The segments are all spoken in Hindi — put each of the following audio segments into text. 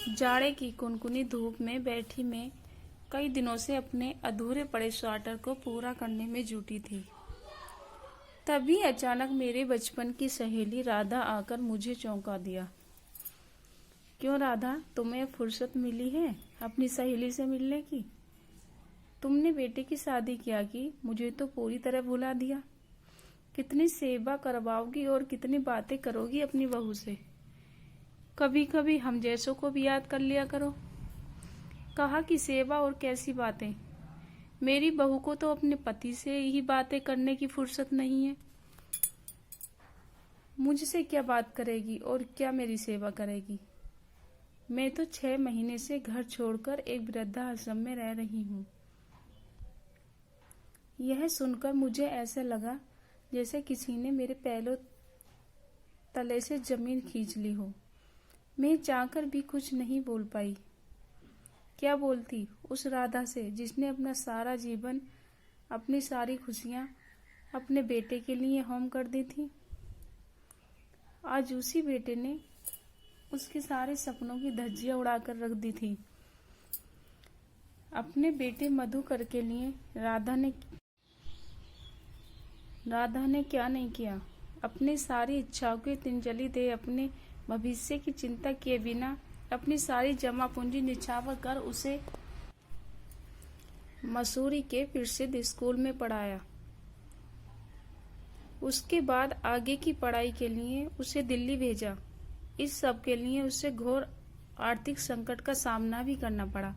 जाड़े की कुनकुनी धूप में बैठी मैं कई दिनों से अपने अधूरे पड़े स्वेटर को पूरा करने में जुटी थी। तभी अचानक मेरे बचपन की सहेली राधा आकर मुझे चौंका दिया। क्यों राधा, तुम्हें फुर्सत मिली है अपनी सहेली से मिलने की? तुमने बेटे की शादी किया कि मुझे तो पूरी तरह भुला दिया। कितनी सेवा करवाओगी और कितनी बातें करोगी अपनी बहू से। कभी कभी हम जैसों को भी याद कर लिया करो। कहा कि सेवा और कैसी बातें। मेरी बहू को तो अपने पति से ही बातें करने की फुर्सत नहीं है। मुझसे क्या बात करेगी और क्या मेरी सेवा करेगी। मैं तो 6 महीने से घर छोड़कर एक वृद्धाश्रम में रह रही हूँ। यह सुनकर मुझे ऐसा लगा जैसे किसी ने मेरे पैरों तले से जमीन खींच ली हो। मैं चाहकर भी कुछ नहीं बोल पाई। क्या बोलती उस राधा से जिसने अपना सारा जीवन, अपनी सारी खुशियां अपने बेटे के लिए होम कर दी थी। आज उसी बेटे ने उसके सारे सपनों की धज्जियां उड़ाकर रख दी थी। अपने बेटे मधुकर के लिए राधा ने क्या नहीं किया। अपनी सारी इच्छाओं की तिंजली दे, अपने भविष्य की चिंता किए बिना अपनी सारी जमा पूंजी निछावर कर उसे मसूरी के प्रसिद्ध स्कूल में पढ़ाया। उसके बाद आगे की पढ़ाई के लिए उसे दिल्ली भेजा। इस सब के लिए उसे घोर आर्थिक संकट का सामना भी करना पड़ा।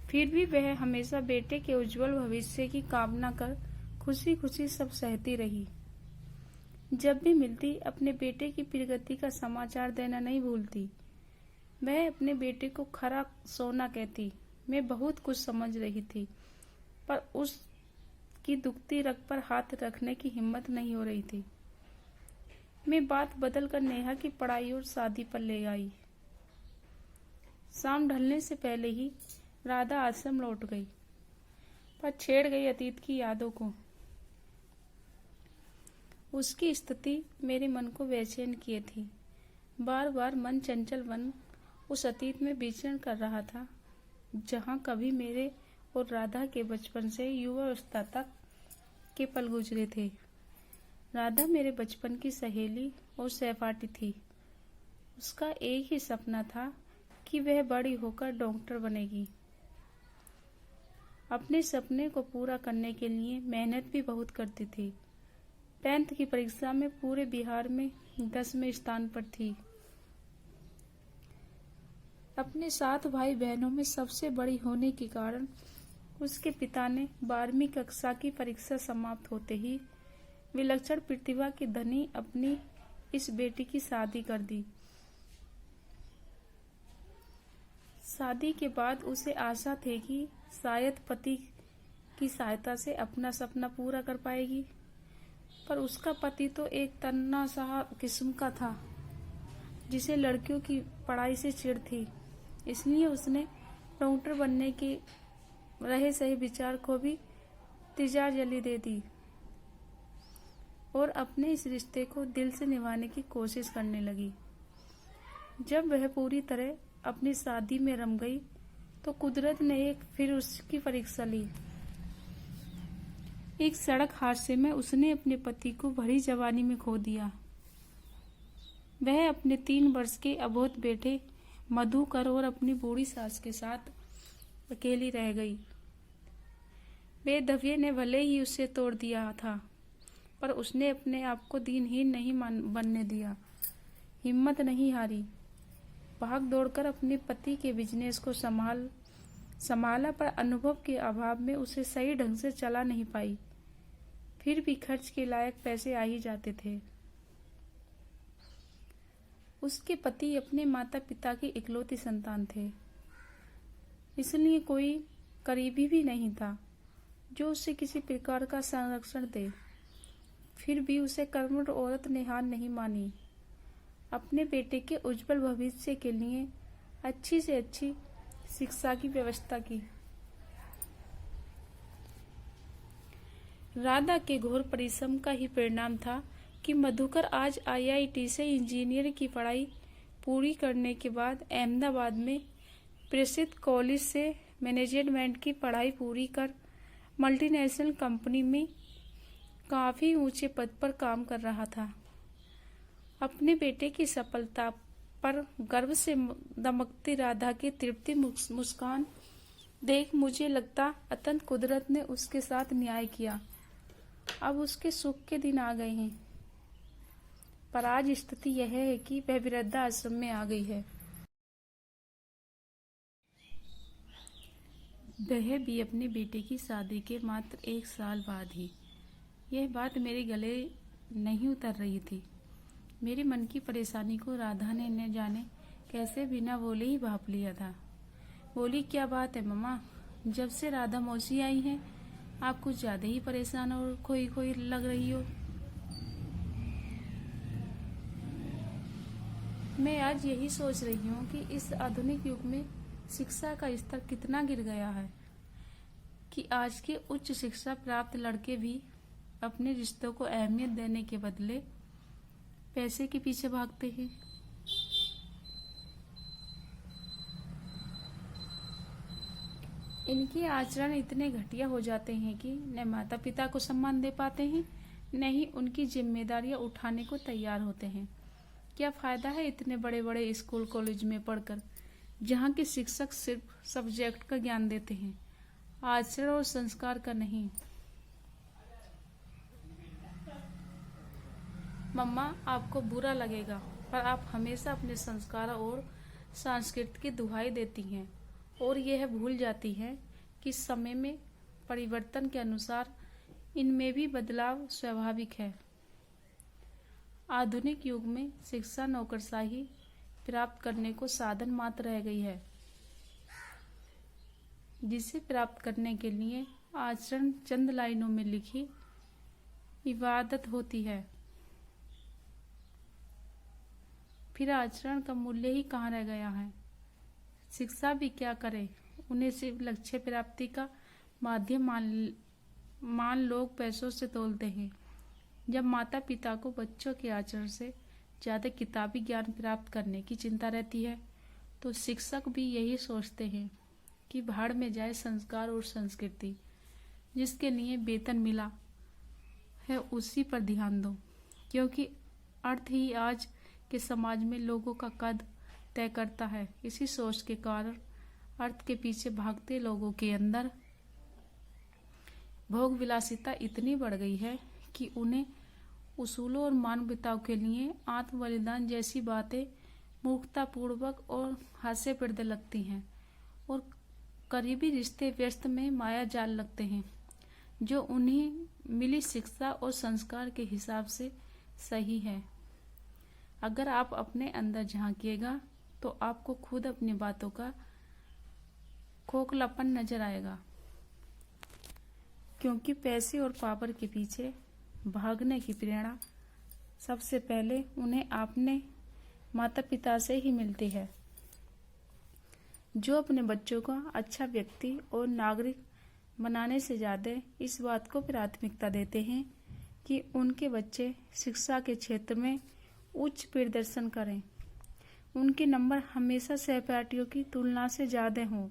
फिर भी वह हमेशा बेटे के उज्जवल भविष्य की कामना कर खुशी खुशी सब सहती रही। जब भी मिलती अपने बेटे की प्रगति का समाचार देना नहीं भूलती। वह अपने बेटे को खरा सोना कहती। मैं बहुत कुछ समझ रही थी, पर उसकी दुखती रग पर हाथ रखने की हिम्मत नहीं हो रही थी। मैं बात बदल कर नेहा की पढ़ाई और शादी पर ले आई। शाम ढलने से पहले ही राधा आश्रम लौट गई, पर छेड़ गई अतीत की यादों को। उसकी स्थिति मेरे मन को बेचैन किए थी। बार बार मन चंचल बन उस अतीत में विचरण कर रहा था, जहाँ कभी मेरे और राधा के बचपन से युवावस्था तक के पल गुजरे थे। राधा मेरे बचपन की सहेली और सहपाठी थी। उसका एक ही सपना था कि वह बड़ी होकर डॉक्टर बनेगी। अपने सपने को पूरा करने के लिए मेहनत भी बहुत करती थी। 10th की परीक्षा में पूरे बिहार में 10वें स्थान पर थी। अपने 7 भाई बहनों में सबसे बड़ी होने के कारण उसके पिता ने 12वीं कक्षा की परीक्षा समाप्त होते ही विलक्षण प्रतिभा की धनी अपनी इस बेटी की शादी कर दी। शादी के बाद उसे आशा थी कि शायद पति की सहायता से अपना सपना पूरा कर पाएगी, पर उसका पति तो एक तन्नाशाह किस्म का था जिसे लड़कियों की पढ़ाई से चिढ़ थी। इसलिए उसने डॉक्टर बनने के रहे सही विचार को भी तिजाजली दे दी और अपने इस रिश्ते को दिल से निभाने की कोशिश करने लगी। जब वह पूरी तरह अपनी शादी में रम गई तो कुदरत ने फिर उसकी परीक्षा ली। एक सड़क हादसे में उसने अपने पति को भरी जवानी में खो दिया। वह अपने 3 वर्ष के अबोध बेटे मधुकर और अपनी बूढ़ी सास के साथ अकेली रह गई। बेदविये ने भले ही उसे तोड़ दिया था, पर उसने अपने आप को दीनहीन नहीं बनने दिया। हिम्मत नहीं हारी। भाग दौड़कर अपने पति के बिजनेस को संभाला, पर अनुभव के अभाव में उसे सही ढंग से चला नहीं पाई। फिर भी खर्च के लायक पैसे आ ही जाते थे। उसके पति अपने माता पिता की इकलौती संतान थे, इसलिए कोई करीबी भी नहीं था जो उसे किसी प्रकार का संरक्षण दे। फिर भी उसे कर्मठ औरत ने हार नहीं मानी। अपने बेटे के उज्जवल भविष्य के लिए अच्छी से अच्छी शिक्षा की व्यवस्था की। राधा के घोर परिश्रम का ही परिणाम था कि मधुकर आज IIT से इंजीनियर की पढ़ाई पूरी करने के बाद अहमदाबाद में प्रसिद्ध कॉलेज से मैनेजमेंट की पढ़ाई पूरी कर मल्टीनेशनल कंपनी में काफ़ी ऊंचे पद पर काम कर रहा था। अपने बेटे की सफलता पर गर्व से दमकती राधा की तृप्ति मुस्कान देख मुझे लगता अतंत कुदरत ने उसके साथ न्याय किया। अब उसके सुख के दिन आ गए हैं, पर आज स्थिति यह है कि वह वृद्धाश्रम में आ गई है। वह भी अपने बेटे की शादी के मात्र 1 साल बाद ही। यह बात मेरे गले नहीं उतर रही थी। मेरे मन की परेशानी को राधा ने न जाने कैसे बिना बोले ही भाप लिया था। बोली, क्या बात है मम्मा, जब से राधा मौसी आई है आप कुछ ज्यादा ही परेशान और खोई खोई लग रही हो। मैं आज यही सोच रही हूँ कि इस आधुनिक युग में शिक्षा का स्तर कितना गिर गया है कि आज के उच्च शिक्षा प्राप्त लड़के भी अपने रिश्तों को अहमियत देने के बदले पैसे के पीछे भागते हैं। इनके आचरण इतने घटिया हो जाते हैं कि न माता पिता को सम्मान दे पाते हैं, न ही उनकी जिम्मेदारियां उठाने को तैयार होते हैं। क्या फायदा है इतने बड़े बड़े स्कूल कॉलेज में पढ़कर, जहाँ के शिक्षक सिर्फ सब्जेक्ट का ज्ञान देते हैं, आचरण और संस्कार का नहीं। मम्मा, आपको बुरा लगेगा, पर आप हमेशा अपने संस्कारों और संस्कृति की दुहाई देती हैं और यह भूल जाती है कि समय में परिवर्तन के अनुसार इनमें भी बदलाव स्वाभाविक है। आधुनिक युग में शिक्षा नौकरशाही प्राप्त करने को साधन मात्र रह गई है, जिसे प्राप्त करने के लिए आचरण चंद लाइनों में लिखी इबादत होती है। फिर आचरण का मूल्य ही कहाँ रह गया है। शिक्षा भी क्या करे, उन्हें सिर्फ लक्ष्य प्राप्ति का माध्यम मान लोग पैसों से तोलते हैं। जब माता पिता को बच्चों के आचरण से ज्यादा किताबी ज्ञान प्राप्त करने की चिंता रहती है, तो शिक्षक भी यही सोचते हैं कि भाड़ में जाए संस्कार और संस्कृति। जिसके लिए वेतन मिला है उसी पर ध्यान दो, क्योंकि अर्थ ही आज के समाज में लोगों का कद तय करता है। इसी सोच के कारण अर्थ के पीछे भागते लोगों के अंदर भोग विलासिता इतनी बढ़ गई है कि उन्हें उसूलों और मानवताओं के लिए आत्म बलिदान जैसी बातें मूर्खतापूर्वक और हास्यप्रद लगती हैं और करीबी रिश्ते व्यस्त में माया जाल लगते हैं, जो उन्हें मिली शिक्षा और संस्कार के हिसाब से सही है। अगर आप अपने अंदर झांकिएगा तो आपको खुद अपनी बातों का खोखलापन नजर आएगा, क्योंकि पैसे और पावर के पीछे भागने की प्रेरणा सबसे पहले उन्हें अपने माता पिता से ही मिलती है, जो अपने बच्चों को अच्छा व्यक्ति और नागरिक बनाने से ज्यादा इस बात को प्राथमिकता देते हैं कि उनके बच्चे शिक्षा के क्षेत्र में उच्च प्रदर्शन करें, उनके नंबर हमेशा सहपाठियों की तुलना से ज्यादा हों।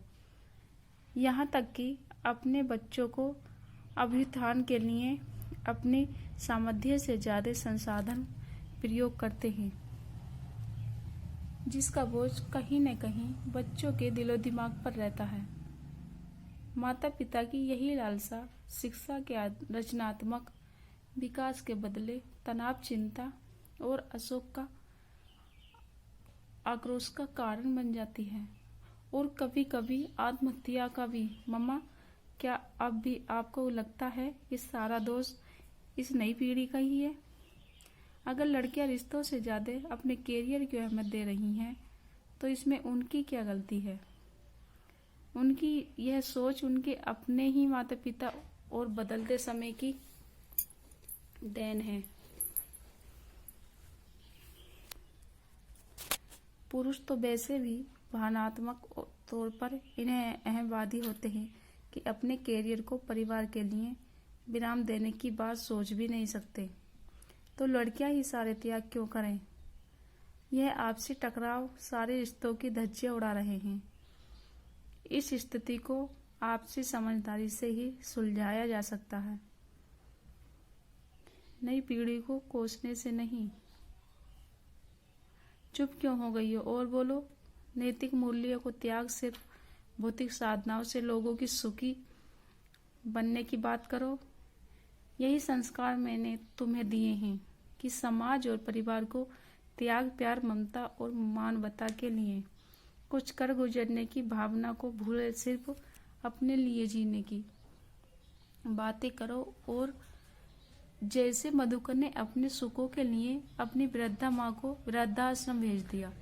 यहाँ तक कि अपने बच्चों को अभ्युत्थान के लिए अपनी सामर्थ्य से ज्यादा संसाधन प्रयोग करते हैं, जिसका बोझ कहीं न कहीं बच्चों के दिलो दिमाग पर रहता है। माता पिता की यही लालसा शिक्षा के रचनात्मक विकास के बदले तनाव, चिंता और अशोक का आक्रोश का कारण बन जाती है और कभी कभी आत्महत्या का भी। मम्मा, क्या अब भी आपको लगता है कि सारा दोष इस नई पीढ़ी का ही है? अगर लड़कियां रिश्तों से ज्यादा अपने कैरियर की अहमियत दे रही हैं, तो इसमें उनकी क्या गलती है? उनकी यह सोच उनके अपने ही माता पिता और बदलते समय की देन है। पुरुष तो वैसे भी भावनात्मक तौर पर इन्हें अहमवादी होते हैं कि अपने कैरियर को परिवार के लिए विराम देने की बात सोच भी नहीं सकते, तो लड़कियां ही सारे त्याग क्यों करें? यह आपसी टकराव सारे रिश्तों की धज्जियां उड़ा रहे हैं। इस स्थिति को आपसी समझदारी से ही सुलझाया जा सकता है, नई पीढ़ी को कोसने से नहीं। चुप क्यों हो गई हो? और बोलो। नैतिक मूल्यों को त्याग सिर्फ भौतिक साधनाओं से लोगों की सुखी बनने की बात करो। यही संस्कार मैंने तुम्हें दिए हैं कि समाज और परिवार को त्याग, प्यार, ममता और मानवता के लिए कुछ कर गुजरने की भावना को भूले सिर्फ अपने लिए जीने की बातें करो। और जैसे मधुकर ने अपने सुखों के लिए अपनी वृद्धा माँ को वृद्धाश्रम भेज दिया,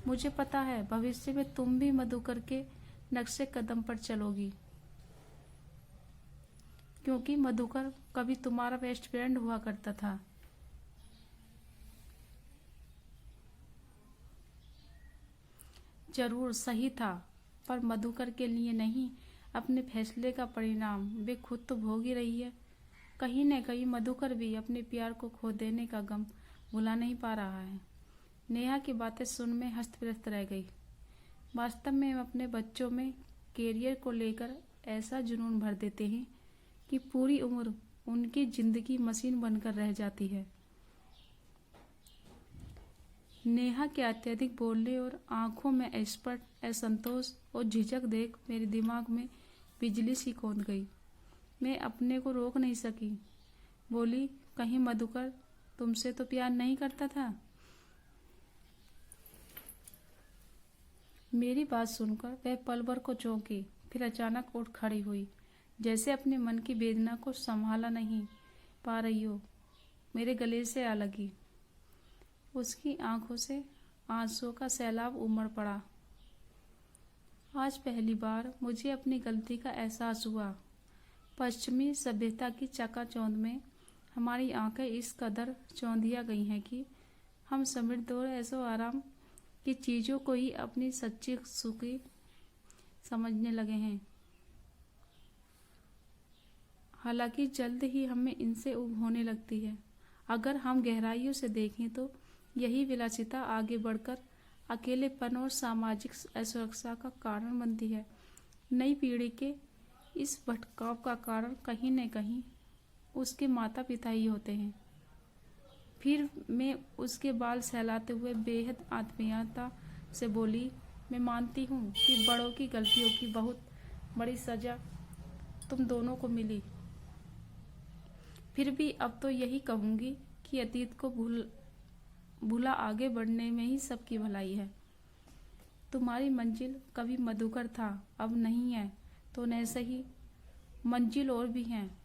मुझे पता है भविष्य में तुम भी मधुकर के नक्शे कदम पर चलोगी, क्योंकि मधुकर कभी तुम्हारा बेस्ट फ्रेंड हुआ करता था। जरूर सही था, पर मधुकर के लिए नहीं, अपने फैसले का परिणाम वे खुद तो भोग ही रही है। कहीं न कहीं मधुकर भी अपने प्यार को खो देने का गम भुला नहीं पा रहा है। नेहा की बातें सुन में हस्त-व्यस्त रह गई। वास्तव में हम अपने बच्चों में कैरियर को लेकर ऐसा जुनून भर देते हैं कि पूरी उम्र उनकी जिंदगी मशीन बनकर रह जाती है। नेहा के अत्यधिक बोलने और आंखों में अस्पष्ट असंतोष और झिझक देख मेरे दिमाग में बिजली सी कौंध गई। मैं अपने को रोक नहीं सकी। बोली, कहीं मधुकर तुमसे तो प्यार नहीं करता था? मेरी बात सुनकर वह पल भर को चौंकी, फिर अचानक उठ खड़ी हुई, जैसे अपने मन की वेदना को संभाला नहीं पा रही हो। मेरे गले से आ लगी। उसकी आंखों से आंसुओं का सैलाब उमड़ पड़ा। आज पहली बार मुझे अपनी गलती का एहसास हुआ। पश्चिमी सभ्यता की चकाचौंध में हमारी आंखें इस कदर चौंधिया गई हैं कि हम समृद्ध और ऐशो आराम की चीजों को ही अपनी सच्ची सुखी समझने लगे हैं। हालांकि जल्द ही हमें इनसे ऊब होने लगती है। अगर हम गहराइयों से देखें तो यही विलासिता आगे बढ़कर अकेलेपन और सामाजिक असुरक्षा का कारण बनती है। नई पीढ़ी के इस भटकाव का कारण कहीं न कहीं उसके माता पिता ही होते हैं। फिर मैं उसके बाल सहलाते हुए बेहद आत्मीयता से बोली, मैं मानती हूँ कि बड़ों की गलतियों की बहुत बड़ी सजा तुम दोनों को मिली। फिर भी अब तो यही कहूँगी कि अतीत को भूला आगे बढ़ने में ही सबकी भलाई है। तुम्हारी मंजिल कभी मधुकर था, अब नहीं है, तो न सही मंजिल और भी हैं।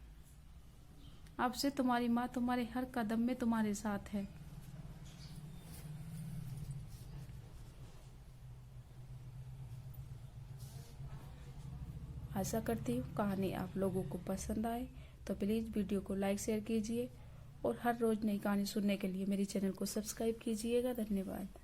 अब से तुम्हारी माँ तुम्हारे हर कदम में तुम्हारे साथ है। आशा करती हूँ कहानी आप लोगों को पसंद आए, तो प्लीज़ वीडियो को लाइक शेयर कीजिए और हर रोज़ नई कहानी सुनने के लिए मेरे चैनल को सब्सक्राइब कीजिएगा। धन्यवाद।